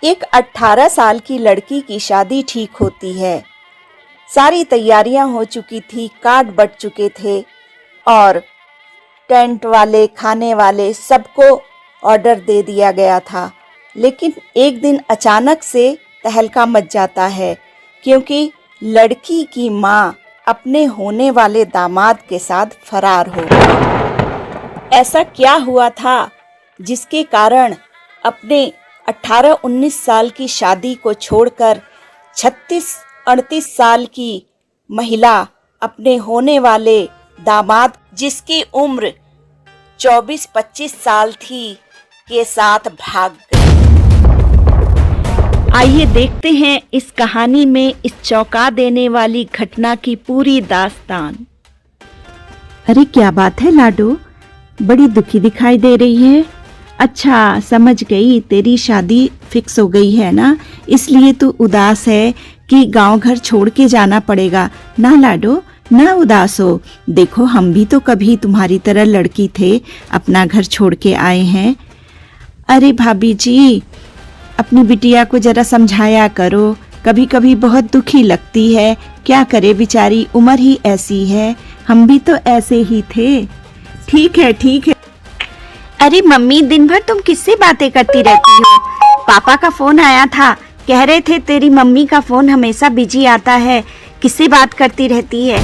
एक 18 साल की लड़की की शादी ठीक होती है। सारी तैयारियां हो चुकी थी, कार्ड बट चुके थे और टेंट वाले, खाने वाले सबको ऑर्डर दे दिया गया था। लेकिन एक दिन अचानक से तहलका मच जाता है क्योंकि लड़की की माँ अपने होने वाले दामाद के साथ फरार हो गई। ऐसा क्या हुआ था जिसके कारण अपने 18-19 साल की शादी को छोड़कर 36-38 साल की महिला अपने होने वाले दामाद, जिसकी उम्र 24-25 साल थी, के साथ भाग गई। आइए देखते हैं इस कहानी में इस चौंका देने वाली घटना की पूरी दास्तान। अरे क्या बात है लाडो, बड़ी दुखी दिखाई दे रही है। अच्छा समझ गई, तेरी शादी फिक्स हो गई है ना, इसलिए तू उदास है कि गांव घर छोड़ के जाना पड़ेगा ना। लाडो ना उदास हो, देखो हम भी तो कभी तुम्हारी तरह लड़की थे, अपना घर छोड़ के आए हैं। अरे भाभी जी, अपनी बिटिया को जरा समझाया करो, कभी कभी बहुत दुखी लगती है, क्या करे बेचारी, उम्र ही ऐसी है, हम भी तो ऐसे ही थे। ठीक है ठीक है। अरे मम्मी, दिन भर तुम किससे बातें करती रहती हो? पापा का फोन आया था, कह रहे थे तेरी मम्मी का फोन हमेशा बिजी आता है, किससे बात करती रहती है?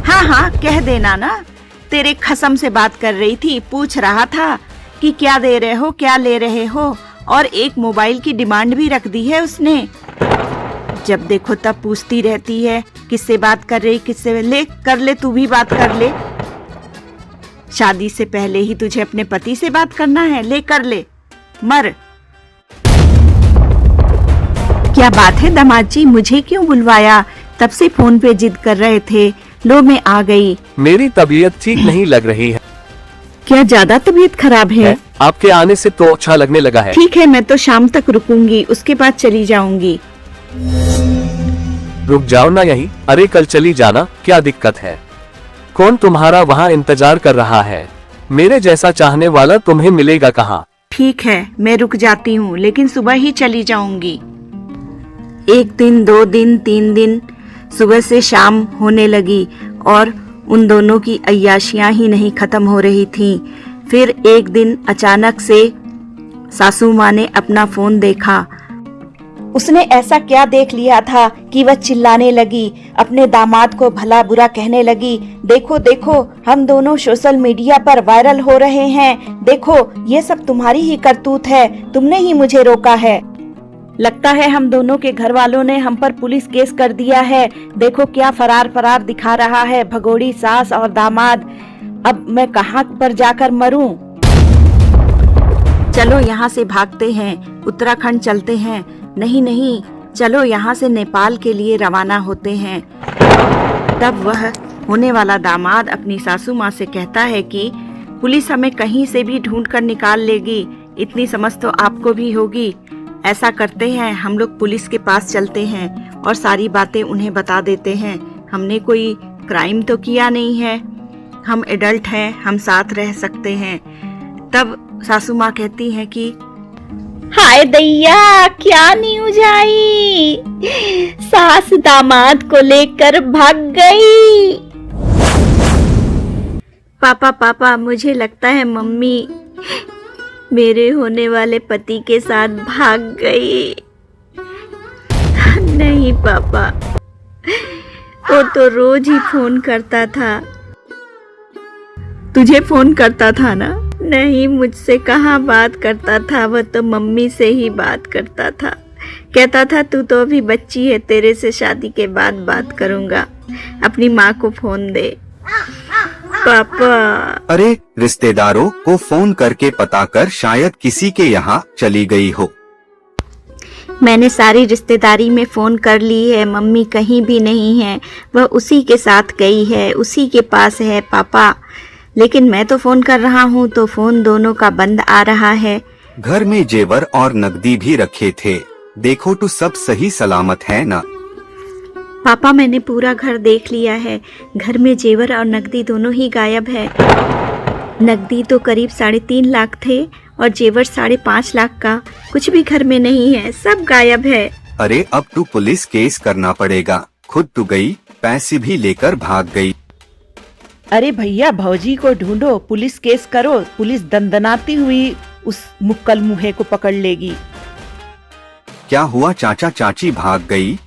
हाँ हाँ कह देना ना, तेरे खसम से बात कर रही थी, पूछ रहा था कि क्या दे रहे हो, क्या ले रहे हो, और एक मोबाइल की डिमांड भी रख दी है उसने। जब देखो तब पूछती रहती है किससे बात कर रही, किससे। ले कर ले, तू भी बात कर ले, शादी से पहले ही तुझे अपने पति से बात करना है, ले कर ले, मर। क्या बात है दामाद जी, मुझे क्यों बुलवाया? तब से फोन पे जिद कर रहे थे, लो मैं आ गई। मेरी तबीयत ठीक नहीं लग रही है। क्या ज्यादा तबीयत खराब है? आपके आने से तो अच्छा लगने लगा है। ठीक है, मैं तो शाम तक रुकूंगी, उसके बाद चली जाऊंगी। रुक जाओ ना यहीं। अरे कल चली जाना, क्या दिक्कत है? कौन तुम्हारा वहाँ इंतजार कर रहा है? मेरे जैसा चाहने वाला तुम्हें मिलेगा कहाँ? ठीक है, मैं रुक जाती हूँ, लेकिन सुबह ही चली जाऊंगी। 1 दिन, 2 दिन, 3 दिन, सुबह से शाम होने लगी और उन दोनों की अय्याशियां ही नहीं खत्म हो रही थीं। फिर एक दिन अचानक से सासू माँ ने अपना फोन देखा। उसने ऐसा क्या देख लिया था कि वह चिल्लाने लगी, अपने दामाद को भला बुरा कहने लगी, देखो देखो हम दोनों सोशल मीडिया पर वायरल हो रहे हैं, देखो ये सब तुम्हारी ही करतूत है, तुमने ही मुझे रोका है, लगता है हम दोनों के घर वालों ने हम पर पुलिस केस कर दिया है, देखो क्या फरार फरार दिखा रहा है भगोड़ी सास और दामाद, अब मैं कहाँ पर जाकर मरूं? चलो यहाँ से भागते हैं, उत्तराखंड चलते हैं। नहीं नहीं, चलो यहाँ से नेपाल के लिए रवाना होते हैं। तब वह होने वाला दामाद अपनी सासू माँ से कहता है कि पुलिस हमें कहीं से भी ढूंढ कर निकाल लेगी, इतनी समझ तो आपको भी होगी। ऐसा करते हैं, हम लोग पुलिस के पास चलते हैं और सारी बातें उन्हें बता देते हैं। हमने कोई क्राइम तो किया नहीं है, हम एडल्ट हैं, हम साथ रह सकते हैं। तब सासू माँ कहती हैं कि हाय दैया, क्या न्यूज आई? सास दामाद को लेकर भाग गई। पापा पापा, मुझे लगता है मम्मी मेरे होने वाले पति के साथ भाग गई। नहीं पापा, वो तो रोज ही फोन करता था। तुझे फोन करता था ना? नहीं, मुझसे कहाँ बात करता था, वो तो मम्मी से ही बात करता था। कहता था तू तो अभी बच्ची है, तेरे से शादी के बाद बात करूंगा, अपनी माँ को फोन दे। पापा, अरे रिश्तेदारों को फोन करके पता कर, शायद किसी के यहाँ चली गई हो। मैंने सारी रिश्तेदारी में फोन कर ली है, मम्मी कहीं भी नहीं है, वह उसी के साथ गई है, उसी के पास है पापा। लेकिन मैं तो फोन कर रहा हूँ तो फोन दोनों का बंद आ रहा है। घर में जेवर और नकदी भी रखे थे, देखो तो सब सही सलामत है ना? पापा मैंने पूरा घर देख लिया है, घर में जेवर और नकदी दोनों ही गायब है। नकदी तो करीब 3.5 लाख थे और जेवर 5.5 लाख का कुछ भी घर में नहीं है, सब गायब है। अरे अब तू पुलिस केस करना पड़ेगा। खुद तू गई, पैसे भी लेकर भाग गई। अरे भैया भौजी को ढूंढो, पुलिस केस करो, पुलिस दंदनाती हुई उस मुक्कल मुँहे को पकड़ लेगी। क्या हुआ चाचा चाची भाग गई?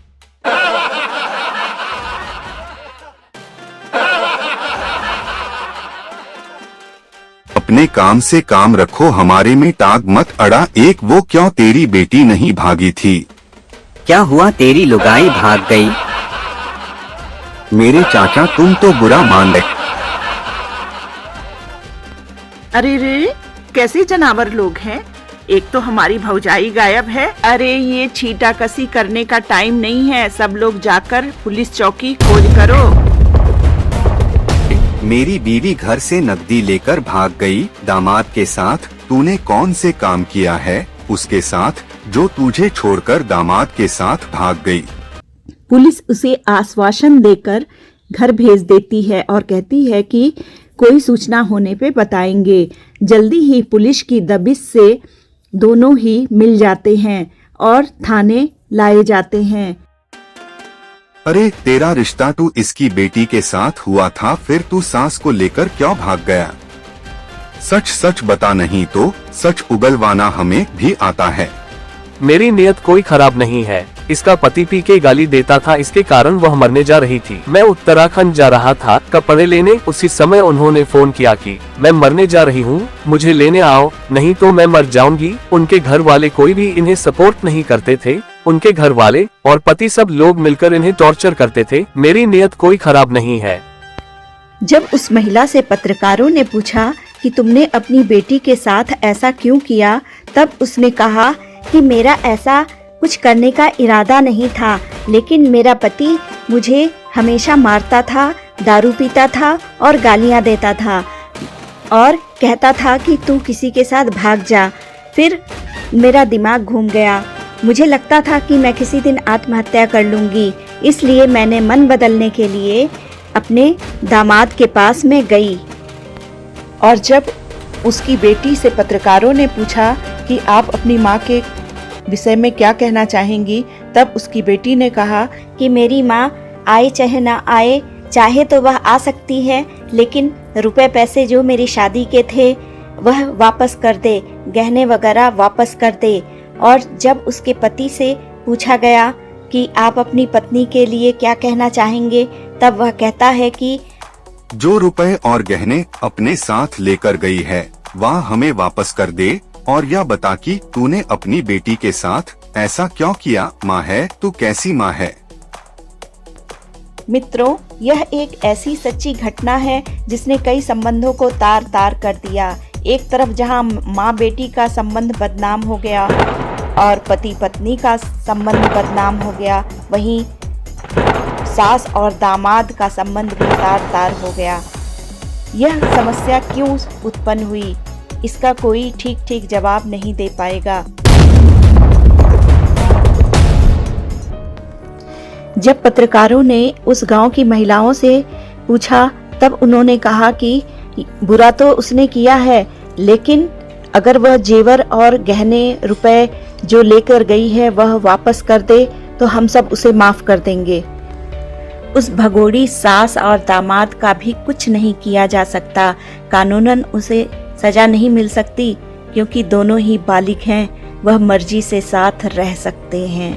अपने काम से काम रखो, हमारे में टांग मत अड़ा। एक वो क्यों तेरी बेटी नहीं भागी थी? क्या हुआ तेरी लुगाई भाग गई? मेरे चाचा तुम तो बुरा मान रहे। अरे रे, कैसे जनावर लोग हैं। एक तो हमारी भौजाई गायब है। अरे ये छीटा कसी करने का टाइम नहीं है, सब लोग जाकर पुलिस चौकी खोज करो। मेरी बीवी घर से नकदी लेकर भाग गई दामाद के साथ। तूने कौन से काम किया है उसके साथ जो तुझे छोड़कर दामाद के साथ भाग गई? पुलिस उसे आश्वासन देकर घर भेज देती है और कहती है कि कोई सूचना होने पे बताएंगे। जल्दी ही पुलिस की दबिश से दोनों ही मिल जाते हैं और थाने लाए जाते हैं। अरे तेरा रिश्ता तू इसकी बेटी के साथ हुआ था, फिर तू सास को लेकर क्यों भाग गया? सच सच बता, नहीं तो सच उगलवाना हमें भी आता है। मेरी नीयत कोई खराब नहीं है। इसका पति पी के गाली देता था, इसके कारण वह मरने जा रही थी। मैं उत्तराखंड जा रहा था कपड़े लेने, उसी समय उन्होंने फोन किया कि मैं मरने जा रही हूँ, मुझे लेने आओ, नहीं तो मैं मर जाऊंगी। उनके घर वाले कोई भी इन्हें सपोर्ट नहीं करते थे। उनके घर वाले और पति सब लोग मिलकर इन्हें टॉर्चर करते थे। मेरी नीयत कोई खराब नहीं है। जब उस महिला से पत्रकारों ने पूछा कि तुमने अपनी बेटी के साथ ऐसा क्यों किया, तब उसने कहा कि मेरा ऐसा कुछ करने का इरादा नहीं था, लेकिन मेरा पति मुझे हमेशा मारता था, दारू पीता था और गालियां देता था और कहता था कि तू किसी के साथ भाग जा। फिर मेरा दिमाग घूम गया, मुझे लगता था कि मैं किसी दिन आत्महत्या कर लूँगी, इसलिए मैंने मन बदलने के लिए अपने दामाद के पास में गई। और जब उसकी बेटी से पत्रकारों ने पूछा कि आप अपनी माँ के विषय में क्या कहना चाहेंगी, तब उसकी बेटी ने कहा कि मेरी माँ आए चाहे ना आए, चाहे तो वह आ सकती है, लेकिन रुपए पैसे जो मेरी शादी के थे वह वापस कर दे, गहने वगैरह वापस कर दे। और जब उसके पति से पूछा गया कि आप अपनी पत्नी के लिए क्या कहना चाहेंगे, तब वह कहता है कि जो रुपए और गहने अपने साथ लेकर गई है वह हमें वापस कर दे, और यह बता कि तूने अपनी बेटी के साथ ऐसा क्यों किया? माँ है तू, कैसी माँ है? मित्रों, यह एक ऐसी सच्ची घटना है जिसने कई संबंधों को तार तार कर दिया। एक तरफ जहां माँ बेटी का संबंध बदनाम हो गया और पति पत्नी का संबंध बदनाम हो गया, वहीं सास और दामाद का संबंध भी तार तार हो गया। यह समस्या क्यों उत्पन्न हुई, इसका कोई ठीक ठीक जवाब नहीं दे पाएगा। जब पत्रकारों ने उस गांव की महिलाओं से पूछा, तब उन्होंने कहा कि बुरा तो उसने किया है, लेकिन अगर वह जेवर और गहने रुपए जो लेकर गई है वह वापस कर दे तो हम सब उसे माफ कर देंगे। उस भगोड़ी सास और दामाद का भी कुछ नहीं किया जा सकता। कानूनन उसे सजा नहीं मिल सकती, क्योंकि दोनों ही बालिग हैं, वह मर्जी से साथ रह सकते हैं।